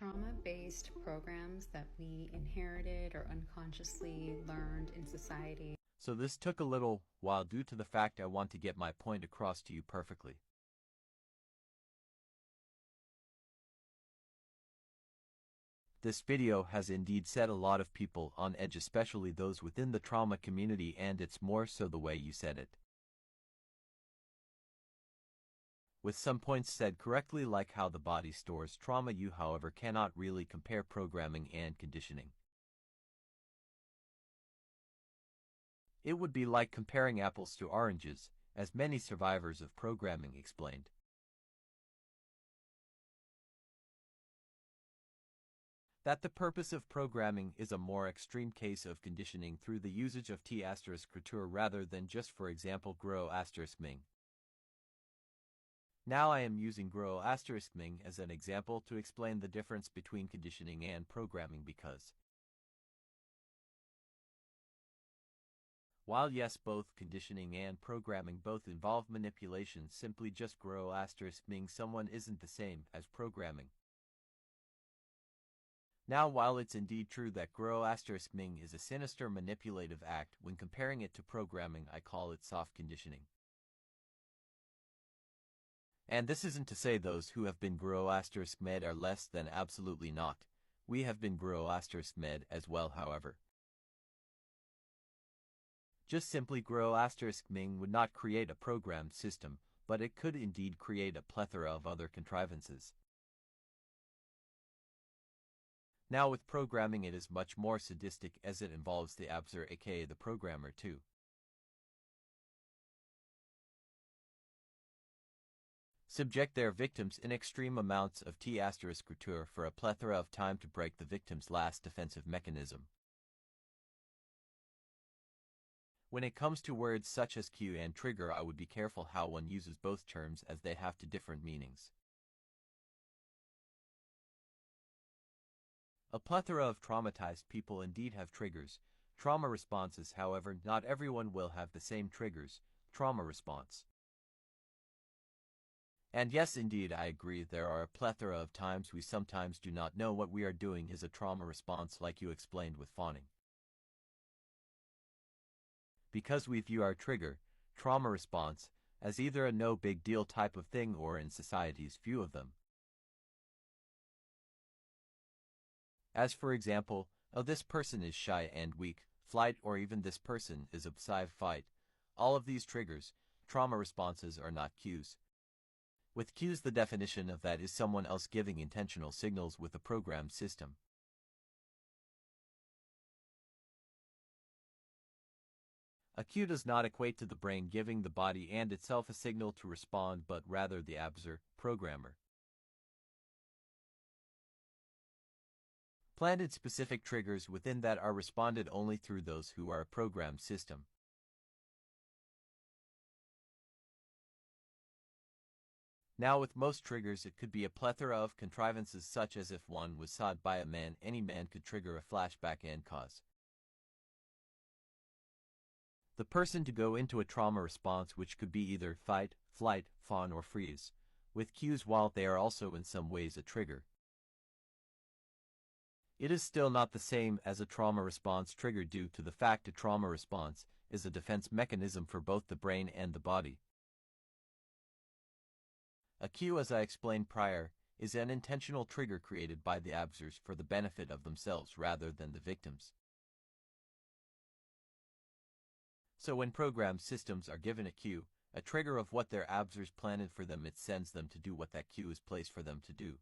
trauma-based programs that we inherited or unconsciously learned in society. So this took a little while due to the fact I want to get my point across to you perfectly. This video has indeed set a lot of people on edge, especially those within the trauma community, and it's more so the way you said it. With some points said correctly, like how the body stores trauma, you however cannot really compare programming and conditioning. It would be like comparing apples to oranges, as many survivors of programming explained. That the purpose of programming is a more extreme case of conditioning through the usage of T** rather than just, for example, Gro***Ming. Now I am using Gro***Ming as an example to explain the difference between conditioning and programming, because while yes, both conditioning and programming both involve manipulation, simply just Gro***Ming someone isn't the same as programming. Now, while it's indeed true that Gro***Ming is a sinister manipulative act, when comparing it to programming, I call it soft conditioning. And this isn't to say those who have been Gro***med are less than, absolutely not. We have been Gro***med as well, however. Just simply Gro***Ming would not create a programmed system, but it could indeed create a plethora of other contrivances. Now with programming it is much more sadistic, as it involves the abuser, aka the programmer, too. Subject their victims in extreme amounts of T** for a plethora of time to break the victim's last defensive mechanism. When it comes to words such as cue and trigger, I would be careful how one uses both terms, as they have different meanings. A plethora of traumatized people indeed have triggers, trauma responses. However, not everyone will have the same triggers, trauma response. And yes, indeed, I agree, there are a plethora of times we sometimes do not know what we are doing is a trauma response, like you explained with fawning. Because we view our trigger, trauma response, as either a no big deal type of thing or in society's view of them, as for example, oh, this person is shy and weak, flight, or even this person is obsessive, fight. All of these triggers, trauma responses, are not cues. With cues, the definition of that is someone else giving intentional signals with a programmed system. A cue does not equate to the brain giving the body and itself a signal to respond, but rather the abuser, programmer. Planted specific triggers within that are responded only through those who are a programmed system. Now with most triggers it could be a plethora of contrivances, such as if one was sawed by a man, any man could trigger a flashback and cause the person to go into a trauma response, which could be either fight, flight, fawn, or freeze, with cues, while they are also in some ways a trigger. It is still not the same as a trauma response trigger, due to the fact a trauma response is a defense mechanism for both the brain and the body. A cue, as I explained prior, is an intentional trigger created by the abusers for the benefit of themselves rather than the victims. So when programmed systems are given a cue, a trigger of what their abusers planted for them, it sends them to do what that cue is placed for them to do.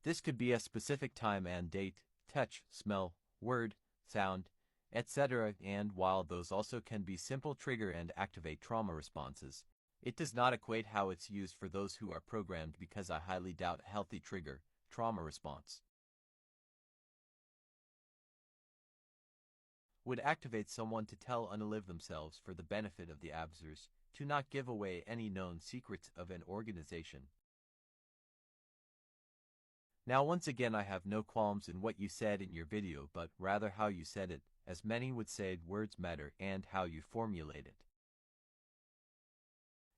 This could be a specific time and date, touch, smell, word, sound, etc., and while those also can be simple trigger and activate trauma responses, it does not equate how it's used for those who are programmed, because I highly doubt a healthy trigger, trauma response, would activate someone to tell unalive themselves for the benefit of the abusers, to not give away any known secrets of an organization. Now once again, I have no qualms in what you said in your video, but rather how you said it, as many would say words matter, and how you formulate it.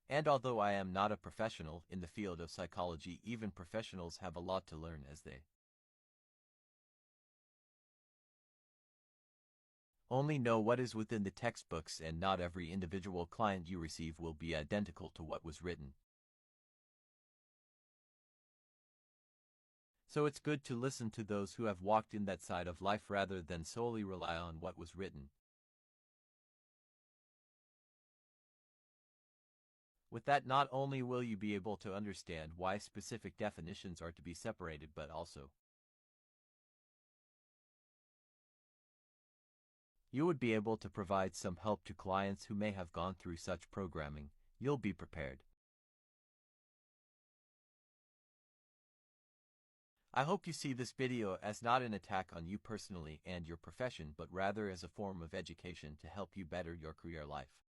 And although I am not a professional in the field of psychology, even professionals have a lot to learn as they only know what is within the textbooks, and not every individual client you receive will be identical to what was written. So it's good to listen to those who have walked in that side of life rather than solely rely on what was written. With that, not only will you be able to understand why specific definitions are to be separated, but also you would be able to provide some help to clients who may have gone through such programming. You'll be prepared. I hope you see this video as not an attack on you personally and your profession, but rather as a form of education to help you better your career life.